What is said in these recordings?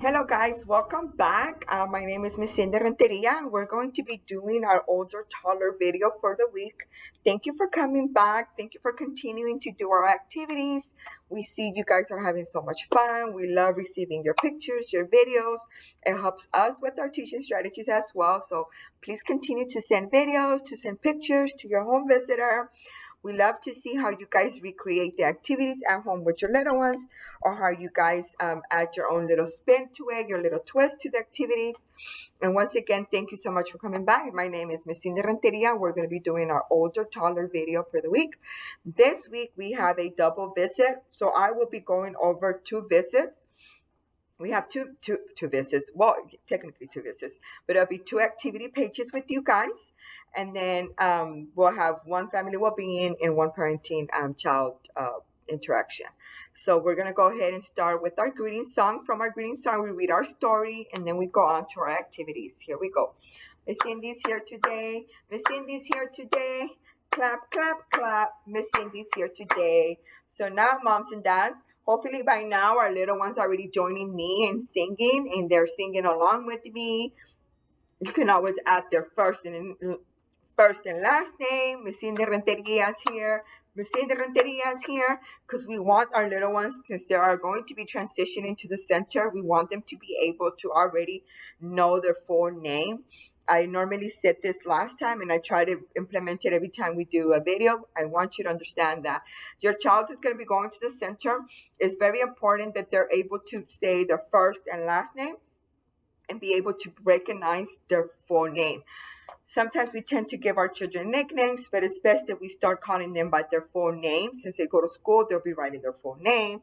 Hello guys, welcome back. My name is Miss Cindy Renteria. We're going to be doing our older toddler video for the week. Thank you for coming back. Thank you for continuing to do our activities. We see you guys are having so much fun. We love receiving your pictures, your videos. It helps us with our teaching strategies as well. So please continue to send videos, to send pictures to your home visitor. We love to see how you guys recreate the activities at home with your little ones, or how you guys add your own little spin to it, your little twist to the activities. And once again, thank you so much for coming back. My name is Miss Cindy Renteria. We're going to be doing our older toddler video for the week. This week we have a double visit, so I will be going over two visits. We have two visits. Well, technically two visits, but it'll be two activity pages with you guys, and then we'll have one family well-being and one parenting child interaction. So we're gonna go ahead and start with our greeting song. From our greeting song, we read our story, and then we go on to our activities. Here we go. Miss Cindy's here today. Miss Cindy's here today. Clap, clap, clap. Miss Cindy's here today. So now, moms and dads, hopefully by now our little ones are already joining me and singing, and they're singing along with me. You can always add their first and last name. Miss Cindy Renteria is here. Miss Cindy Renteria is here because we want our little ones, since they are going to be transitioning to the center, we want them to be able to already know their full name. I normally said this last time, and I try to implement it every time we do a video. I want you to understand that your child is going to be going to the center. It's very important that they're able to say their first and last name and be able to recognize their full name. Sometimes we tend to give our children nicknames, but it's best that we start calling them by their full name. Since they go to school, they'll be writing their full name.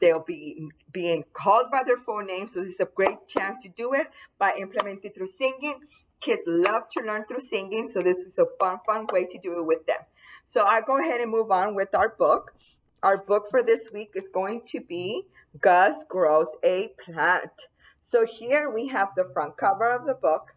They'll be being called by their full name. So this is a great chance to do it by implementing through singing. Kids love to learn through singing, so this is a fun way to do it with them. So I'll go ahead and move on with our book. Our book for this week is going to be Gus Grows a Plant. So here we have the front cover of the book.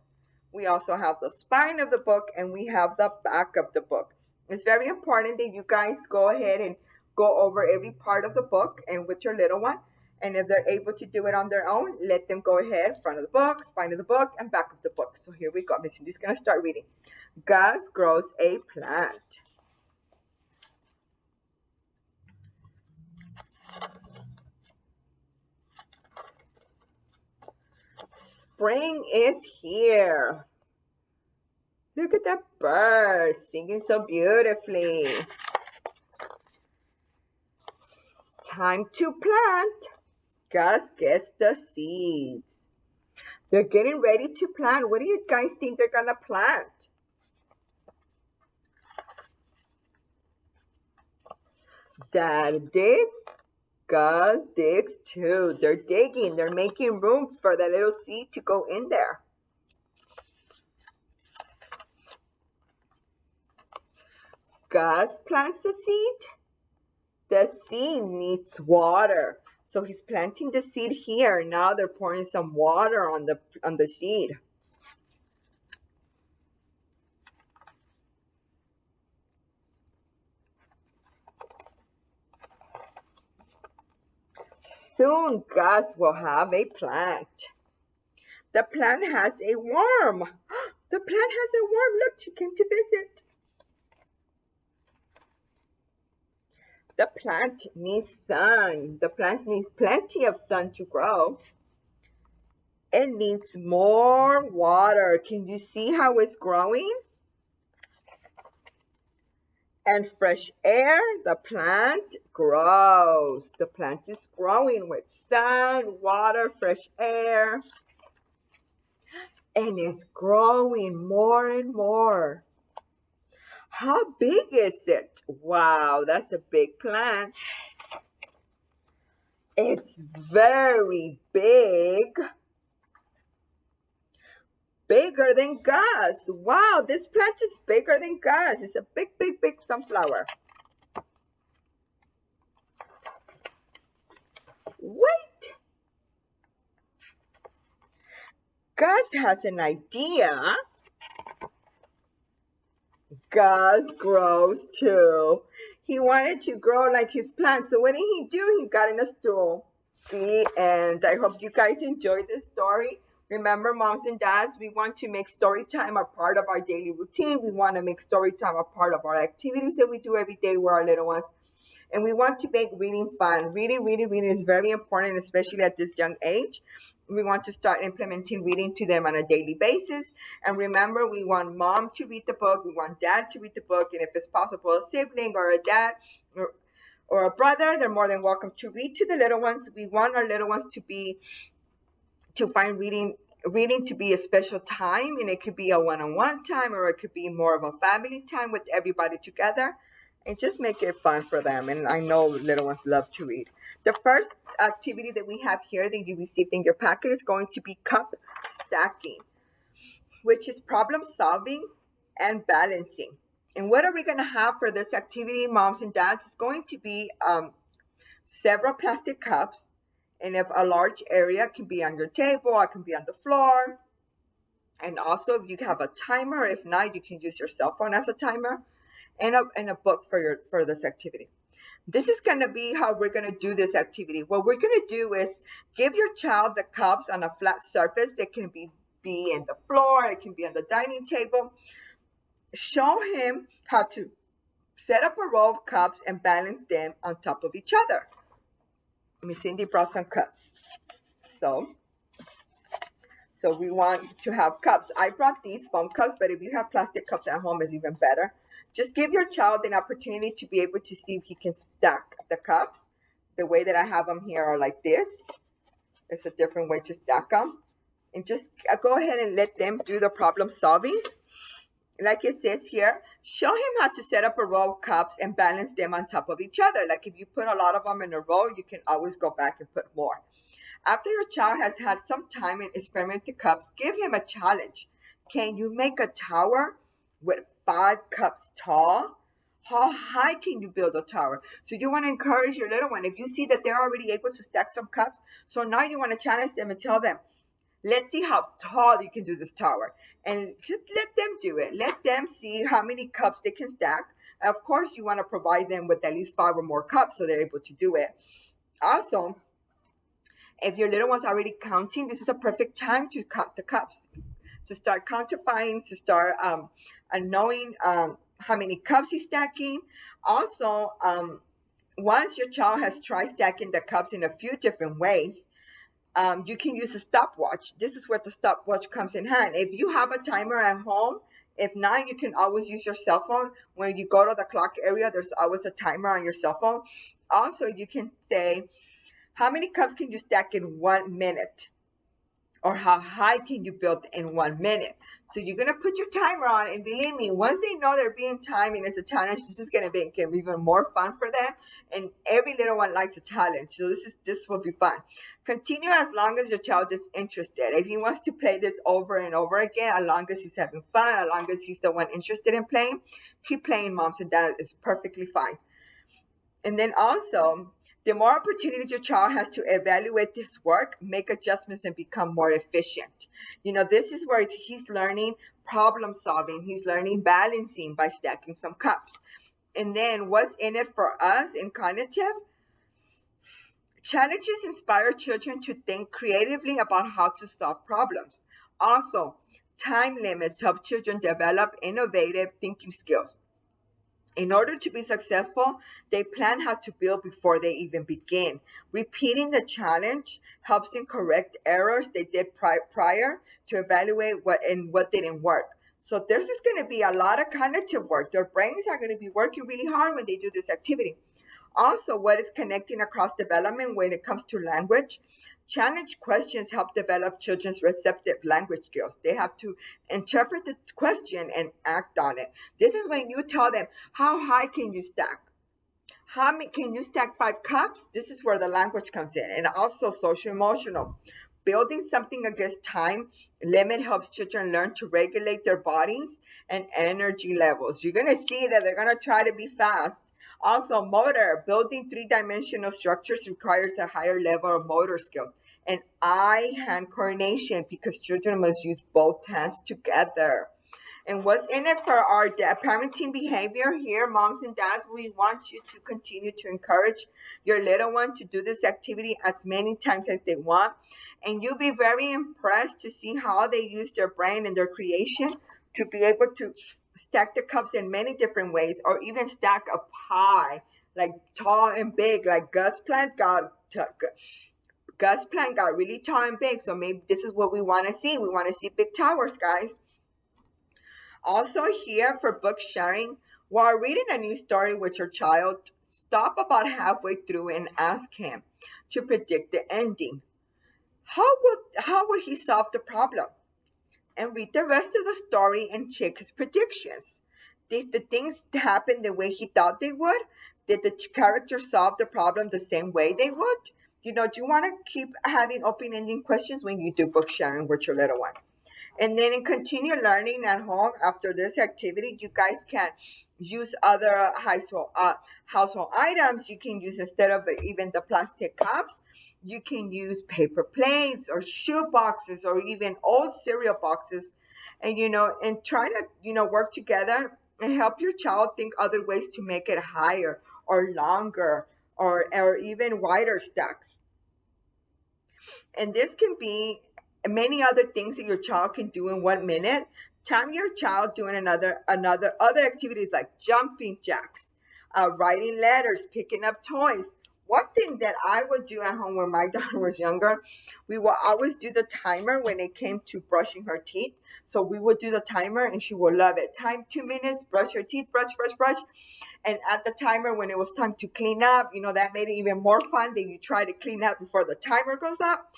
We also have the spine of the book, and we have the back of the book. It's very important that you guys go ahead and go over every part of the book and with your little one. And if they're able to do it on their own, let them go ahead. Front of the book, spine of the book, and back of the book. So here we go. Miss Cindy's going to start reading. Gus grows a plant. Spring is here. Look at the birds singing so beautifully. Time to plant. Gus gets the seeds. They're getting ready to plant. What do you guys think they're gonna plant? Dad digs. Gus digs too. They're digging. They're making room for the little seed to go in there. Gus plants the seed. The seed needs water. So he's planting the seed here. Now they're pouring some water on the seed. Soon Gus will have a plant. The plant has a worm. The plant has a worm. Look, she came to visit. The plant needs sun. The plant needs plenty of sun to grow. It needs more water. Can you see how it's growing? And fresh air, the plant grows. The plant is growing with sun, water, fresh air. And it's growing more and more. How big is it? Wow, that's a big plant. It's very big. Bigger than Gus. Wow, this plant is bigger than Gus. It's a big, big, big sunflower. Wait. Gus has an idea. Gus grows too. He wanted to grow like his plant. So what did he do? He got in a stool. See, and I hope you guys enjoyed this story. Remember, moms and dads, we want to make story time a part of our daily routine. We want to make story time a part of our activities that we do every day with our little ones. And we want to make reading fun. Reading is very important, especially at this young age. We want to start implementing reading to them on a daily basis. And remember, we want mom to read the book, we want dad to read the book, and if it's possible, a sibling or a dad or a brother, they're more than welcome to read to the little ones. We want our little ones to find reading to be a special time, and it could be a one-on-one time, or it could be more of a family time with everybody together, and just make it fun for them. And I know little ones love to read. The first activity that we have here that you received in your packet is going to be cup stacking, which is problem solving and balancing. And what are we going to have for this activity, moms and dads? It's going to be several plastic cups, and if a large area can be on your table, it can be on the floor. And also, if you have a timer, if not, you can use your cell phone as a timer, and a book for this activity. This is going to be how we're going to do this activity. What we're going to do is give your child the cups on a flat surface. That can be in the floor, it can be on the dining table. Show him how to set up a row of cups and balance them on top of each other. Miss Cindy brought some cups. So we want to have cups. I brought these foam cups, but if you have plastic cups at home, it's even better. Just give your child an opportunity to be able to see if he can stack the cups. The way that I have them here are like this. It's a different way to stack them. And just go ahead and let them do the problem solving. Like it says here, show him how to set up a row of cups and balance them on top of each other. Like if you put a lot of them in a row, you can always go back and put more. After your child has had some time and experiment the cups, give him a challenge. Can you make a tower with 5 cups tall? How high can you build a tower? So you want to encourage your little one. If you see that they're already able to stack some cups, so now you want to challenge them and tell them, let's see how tall you can do this tower. And just let them do it. Let them see how many cups they can stack. Of course, you want to provide them with at least 5 or more cups so they're able to do it. Also, if your little one's already counting, this is a perfect time to count the cups, to start quantifying, to start knowing how many cups he's stacking. Also, once your child has tried stacking the cups in a few different ways, you can use a stopwatch. This is where the stopwatch comes in hand. If you have a timer at home, if not, you can always use your cell phone. When you go to the clock area, there's always a timer on your cell phone. Also, you can say, how many cups can you stack in 1 minute? Or how high can you build in 1 minute? So you're going to put your timer on, and believe me, once they know they're being timed and it's a challenge, this is going to make it even more fun for them. And every little one likes a challenge, so this will be fun. Continue as long as your child is interested. If he wants to play this over and over again, as long as he's having fun, as long as he's the one interested in playing, keep playing, moms and dads. It's perfectly fine. And then also, the more opportunities your child has to evaluate this work, make adjustments, and become more efficient. This is where he's learning problem solving. He's learning balancing by stacking some cups. And then what's in it for us in cognitive? Challenges inspire children to think creatively about how to solve problems. Also, time limits help children develop innovative thinking skills. In order to be successful, they plan how to build before they even begin. Repeating the challenge helps them correct errors they did prior to evaluate what didn't work. So there's just going to be a lot of cognitive work. Their brains are going to be working really hard when they do this activity. Also, what is connecting across development when it comes to language? Challenge questions help develop children's receptive language skills. They have to interpret the question and act on it. This is when you tell them, how high can you stack? How many can you stack 5 cups? This is where the language comes in. And also social emotional. Building something against time limit helps children learn to regulate their bodies and energy levels. You're going to see that they're going to try to be fast. Also, motor. Building 3-dimensional structures requires a higher level of motor skills. And eye-hand coordination, because children must use both hands together. And what's in it for our parenting behavior here, moms and dads? We want you to continue to encourage your little one to do this activity as many times as they want. And you'll be very impressed to see how they use their brain and their creation to be able to stack the cups in many different ways, or even stack a pie like tall and big, like Gus Plant got really tall and big. So maybe this is what we want to see. We want to see big towers, guys. Also, here for book sharing, while reading a new story with your child, stop about halfway through and ask him to predict the ending. How would he solve the problem? And read the rest of the story and check his predictions. Did the things happen the way he thought they would? Did the character solve the problem the same way they would? Do you want to keep having open-ending questions when you do book sharing with your little one? And then in continue learning at home after this activity, you guys can use other household items. You can use, instead of even the plastic cups, you can use paper plates or shoe boxes or even old cereal boxes. And try to, work together and help your child think other ways to make it higher or longer or even wider stacks. And this can be many other things that your child can do in 1 minute. Time your child doing another other activities like jumping jacks, writing letters, picking up toys. One thing that I would do at home when my daughter was younger, we will always do the timer when it came to brushing her teeth. So we would do the timer and she would love it. Time 2 minutes, brush your teeth, brush, brush, brush. And at the timer, when it was time to clean up, that made it even more fun. Then you try to clean up before the timer goes up.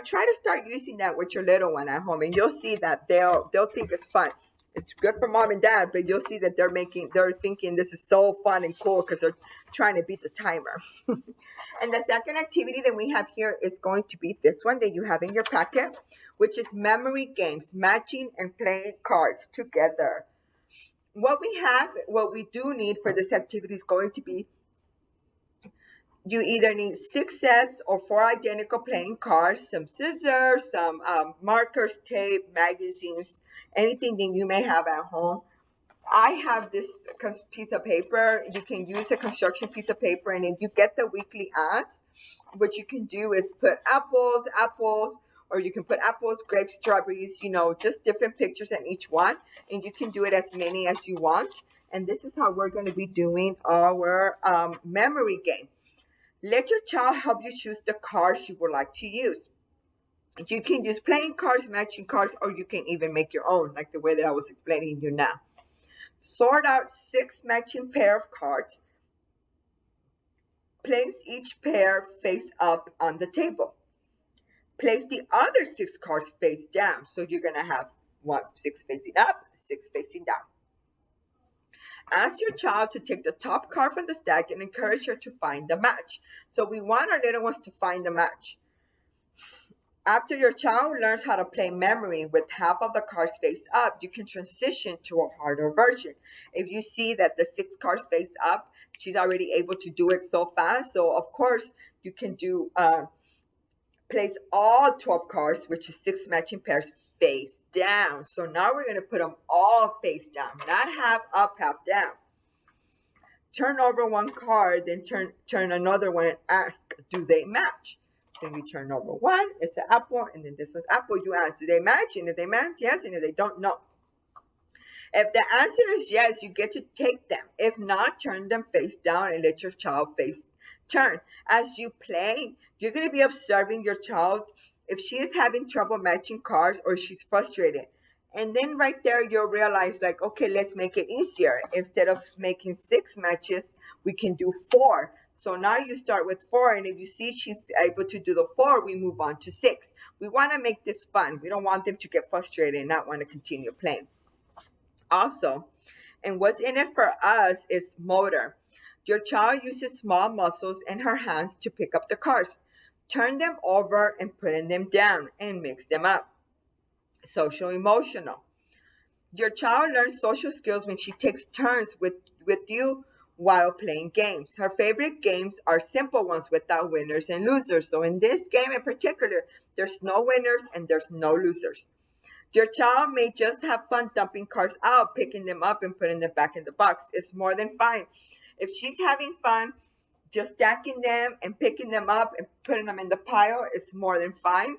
Try to start using that with your little one at home, and you'll see that they'll think it's fun. It's good for mom and dad, but you'll see that they're thinking this is so fun and cool because they're trying to beat the timer. And the second activity that we have here is going to be this one that you have in your packet, which is memory games, matching and playing cards together. What we do need for this activity is going to be, you either need 6 sets or 4 identical playing cards, some scissors, some markers, tape, magazines, anything that you may have at home. I have this piece of paper. You can use a construction piece of paper, and if you get the weekly ads, what you can do is put apples, or you can put apples, grapes, strawberries, just different pictures in each one, and you can do it as many as you want. And this is how we're going to be doing our memory game. Let your child help you choose the cards you would like to use. You can use playing cards, matching cards, or you can even make your own, like the way that I was explaining you now. Sort out 6 matching pair of cards. Place each pair face up on the table. Place the other 6 cards face down. So you're going to have 6 facing up, 6 facing down. Ask your child to take the top card from the stack and encourage her to find the match. So we want our little ones to find the match. After your child learns how to play memory with half of the cards face up, you can transition to a harder version. If you see that the 6 cards face up, she's already able to do it so fast. So of course you can do place all 12 cards, which is 6 matching pairs, face down. So now we're going to put them all face down, not half up, half down. Turn over one card, then turn another one and ask, do they match? So you turn over one, it's an apple, and then this one's apple. You ask, do they match? And if they match, yes. And if they don't, no. If the answer is yes, you get to take them. If not, turn them face down and let your child face turn. As you play, you're going to be observing your child if she is having trouble matching cards or she's frustrated. And then right there, you'll realize, like, okay, let's make it easier. Instead of making 6 matches, we can do 4. So now you start with 4, and if you see she's able to do the 4, we move on to 6. We want to make this fun. We don't want them to get frustrated and not want to continue playing. Also, and what's in it for us is motor. Your child uses small muscles in her hands to pick up the cards. Turn them over and putting them down and mix them up. Social emotional. Your child learns social skills when she takes turns with you while playing games. Her favorite games are simple ones without winners and losers. So in this game in particular, there's no winners and there's no losers. Your child may just have fun dumping cards out, picking them up, and putting them back in the box. It's more than fine. If she's having fun, just stacking them and picking them up and putting them in the pile is more than fine.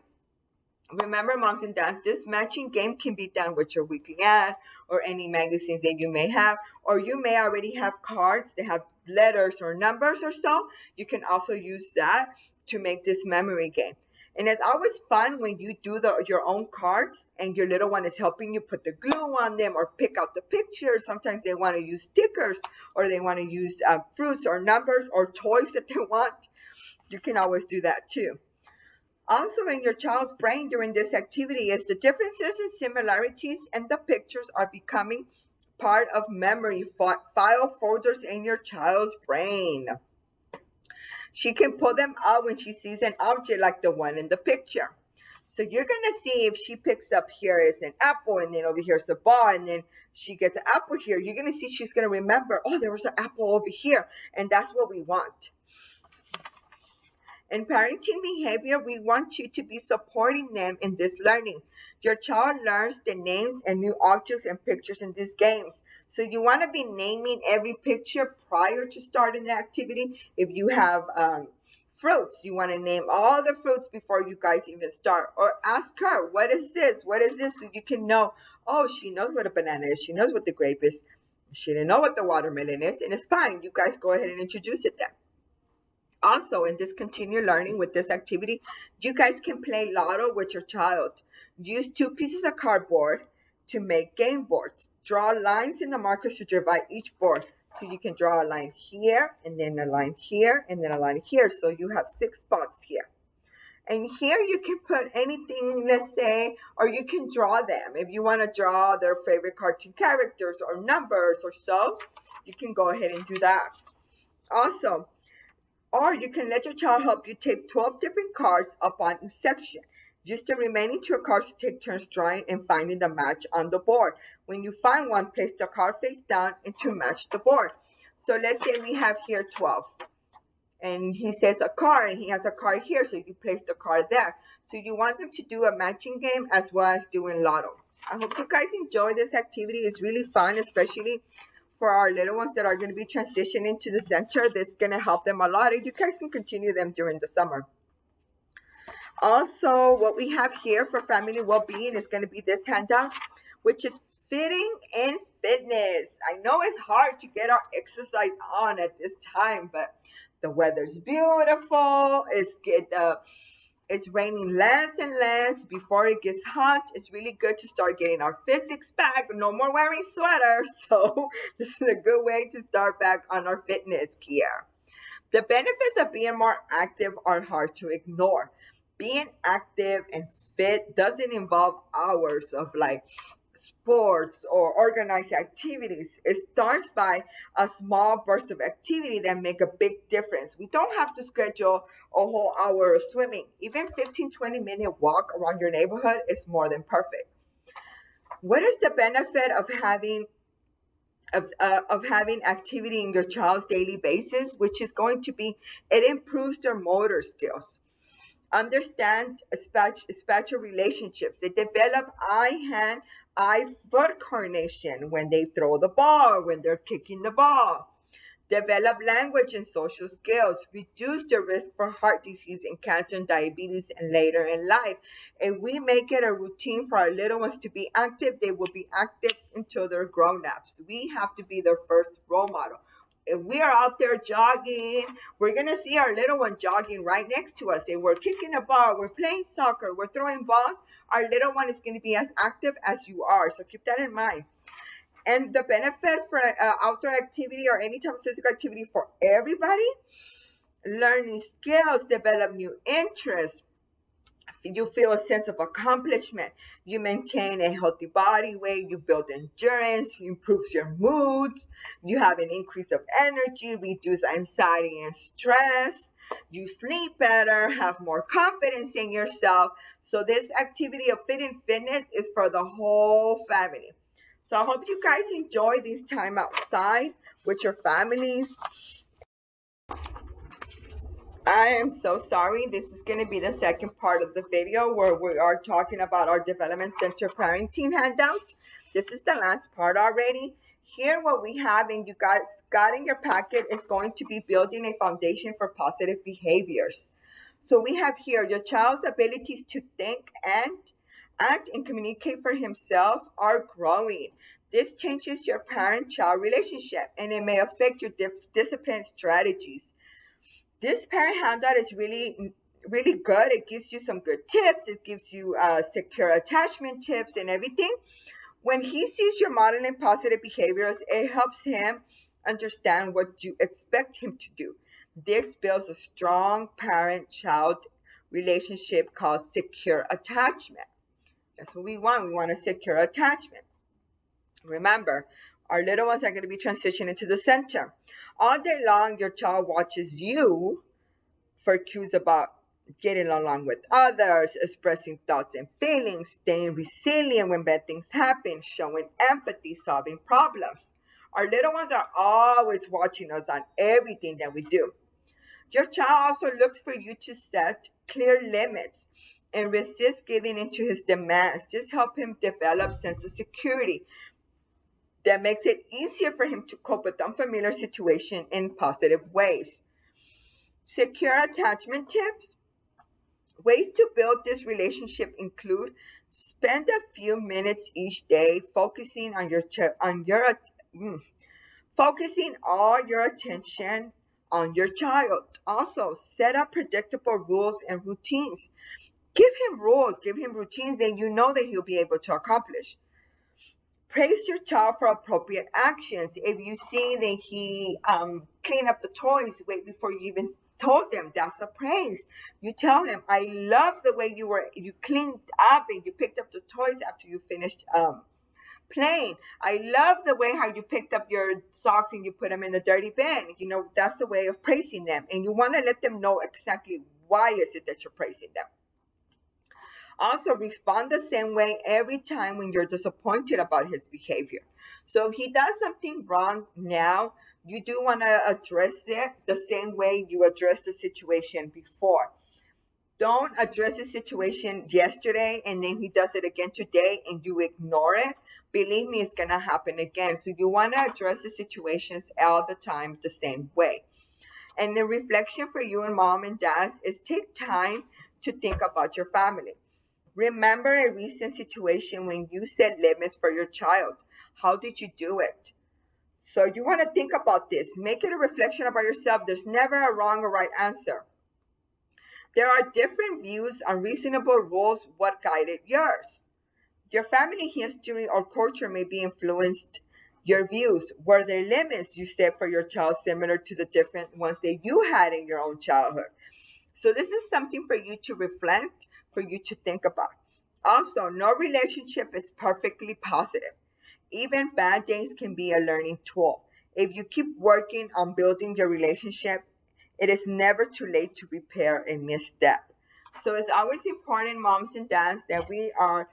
Remember, moms and dads, this matching game can be done with your weekly ad or any magazines that you may have, or you may already have cards that have letters or numbers or so. You can also use that to make this memory game. And it's always fun when you do your own cards and your little one is helping you put the glue on them or pick out the pictures. Sometimes they want to use stickers or they want to use fruits or numbers or toys that they want. You can always do that too. Also, in your child's brain during this activity is the differences and similarities and the pictures are becoming part of memory file folders in your child's brain. She can pull them out when she sees an object like the one in the picture. So you're going to see if she picks up here is an apple and then over here is a ball and then she gets an apple here. You're going to see she's going to remember, oh, there was an apple over here. And that's what we want. In parenting behavior, we want you to be supporting them in this learning. Your child learns the names and new objects and pictures in these games. So you want to be naming every picture prior to starting the activity. If you have fruits, you want to name all the fruits before you guys even start. Or ask her, what is this? What is this? So you can know, oh, she knows what a banana is. She knows what the grape is. She didn't know what the watermelon is. And it's fine. You guys go ahead and introduce it then. Also, in this continued learning with this activity, you guys can play lotto with your child. Use 2 pieces of cardboard to make game boards. Draw lines in the markers to divide each board. So you can draw a line here, and then a line here, and then a line here. So you have 6 spots here. And here you can put anything, let's say, or you can draw them. If you want to draw their favorite cartoon characters or numbers or so, you can go ahead and do that. Also, or you can let your child help you tape 12 different cards up on each section. Use the remaining 2 cards to take turns drawing and finding the match on the board. When you find one, place the card face down and to match the board. So let's say we have here 12. And he says a card, and he has a card here, so you place the card there. So you want them to do a matching game as well as doing lotto. I hope you guys enjoy this activity. It's really fun, especially for our little ones that are going to be transitioning to the center. That's going to help them a lot, and you guys can continue them during the summer. Also, what we have here for family well-being is going to be this handout, which is fitting in fitness. I know it's hard to get our exercise on at this time, but the weather's beautiful. It's raining less and less before it gets hot. It's really good to start getting our physics back. No more wearing sweaters. So this is a good way to start back on our fitness gear. The benefits of being more active are hard to ignore. Being active and fit doesn't involve hours of like sports or organized activities. It starts by a small burst of activity that make a big difference. We don't have to schedule a whole hour of swimming. Even 15-20 minute walk around your neighborhood is more than perfect. What is the benefit of having activity in your child's daily basis, which is going to be, it improves their motor skills, understand spatial relationships. They develop eye-hand, eye-foot coordination when they throw the ball, when they're kicking the ball. Develop language and social skills. Reduce the risk for heart disease and cancer and diabetes and later in life. If we make it a routine for our little ones to be active, they will be active until they're grown-ups. We have to be their first role model. If we are out there jogging, we're going to see our little one jogging right next to us. If we're kicking a ball, we're playing soccer, we're throwing balls, our little one is going to be as active as you are. So keep that in mind. And the benefit for outdoor activity or any type of physical activity for everybody, learn new skills, develop new interests. You feel a sense of accomplishment. You maintain a healthy body weight. You build endurance. You improves your moods. You have an increase of energy, reduce anxiety and stress. You sleep better, have more confidence in yourself. So this activity of fit and fitness is for the whole family. So I hope you guys enjoy this time outside with your families. I am so sorry. This is going to be the second part of the video where we are talking about our Development Center parenting handout. This is the last part already. Here, what we have, and you guys got in your packet, is going to be building a foundation for positive behaviors. So we have here your child's abilities to think and act and communicate for himself are growing. This changes your parent-child relationship and it may affect your discipline strategies. This parent handout is really good. It gives you some good tips. It gives you secure attachment tips and everything. When he sees you're modeling positive behaviors, it helps him understand what you expect him to do. This builds a strong parent-child relationship called secure attachment. That's what we want. We want a secure attachment. Remember, our little ones are going to be transitioning to the center. All day long, your child watches you for cues about getting along with others, expressing thoughts and feelings, staying resilient when bad things happen, showing empathy, solving problems. Our little ones are always watching us on everything that we do. Your child also looks for you to set clear limits and resist giving into his demands. This helps him develop sense of security that makes it easier for him to cope with unfamiliar situations in positive ways. Secure attachment tips. Ways to build this relationship include spend a few minutes each day focusing on focusing all your attention on your child. Also, set up predictable rules and routines. Give him rules, give him routines that you know that he'll be able to accomplish. Praise your child for appropriate actions. If you see that he cleaned up the toys way before you even told them, that's a praise. You tell him, I love the way you cleaned up and you picked up the toys after you finished playing. I love the way how you picked up your socks and you put them in the dirty bin. You know, that's a way of praising them. And you want to let them know exactly why is it that you're praising them. Also, respond the same way every time when you're disappointed about his behavior. So if he does something wrong now, you do want to address it the same way you addressed the situation before. Don't address the situation yesterday and then he does it again today and you ignore it. Believe me, it's going to happen again. So you want to address the situations all the time the same way. And the reflection for you and mom and dad is take time to think about your family. Remember a recent situation when you set limits for your child. How did you do it? So you want to think about this. Make it a reflection about yourself. There's never a wrong or right answer. There are different views on reasonable rules. What guided yours? Your family history or culture may be influenced your views. Were there limits you set for your child similar to the different ones that you had in your own childhood? So this is something for you to reflect, for you to think about. Also, no relationship is perfectly positive. Even bad days can be a learning tool. If you keep working on building your relationship, it is never too late to repair a misstep. So it's always important, moms and dads, that we are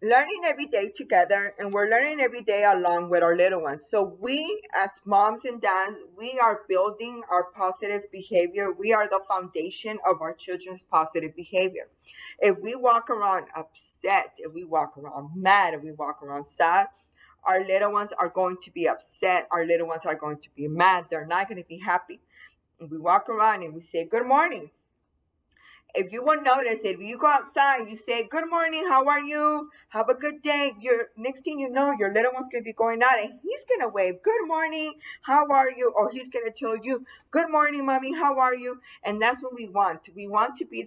learning every day together and we're learning every day along with our little ones. So we as moms and dads, we are building our positive behavior. We are the foundation of our children's positive behavior. If we walk around upset, if we walk around mad, if we walk around sad, our little ones are going to be upset. Our little ones are going to be mad. They're not going to be happy. If we walk around and we say good morning, if you will notice, if you go outside, you say, good morning, how are you? Have a good day. Your next thing you know, your little one's going to be going out and he's going to wave, good morning, how are you? Or he's going to tell you, good morning, mommy, how are you? And that's what we want. We want to be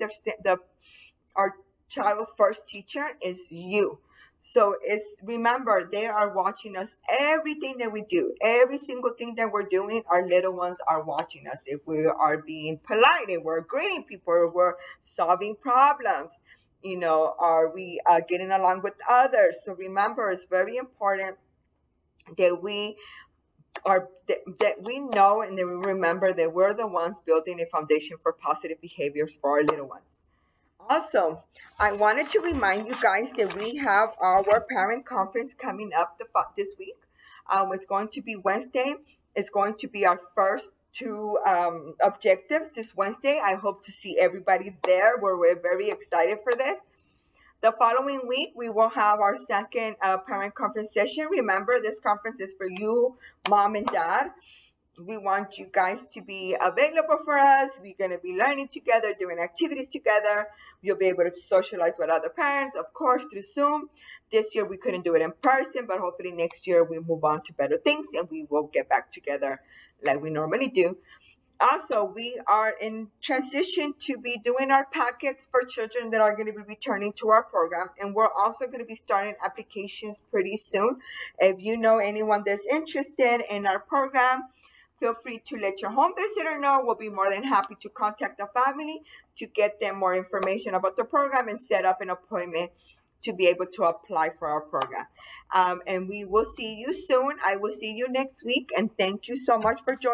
our child's first teacher is you. So it's remember they are watching us everything that we do, every single thing that we're doing. Our little ones are watching us. If we are being polite, if we're greeting people, if we're solving problems, are we getting along with others? So remember, it's very important that that we know and that we remember that we're the ones building a foundation for positive behaviors for our little ones. Also, I wanted to remind you guys that we have our parent conference coming up this week. It's going to be Wednesday. It's going to be our first two objectives this Wednesday. I hope to see everybody there. We're very excited for this. The following week, we will have our second parent conference session. Remember, this conference is for you, mom and dad. We want you guys to be available for us. We're going to be learning together, doing activities together. You'll be able to socialize with other parents, of course, through Zoom. This year we couldn't do it in person, but hopefully next year we move on to better things and we will get back together like we normally do. Also, we are in transition to be doing our packets for children that are going to be returning to our program, and we're also going to be starting applications pretty soon. If you know anyone that's interested in our program, feel free to let your home visitor know. We'll be more than happy to contact the family to get them more information about the program and set up an appointment to be able to apply for our program. And we will see you soon. I will see you next week, and thank you so much for joining.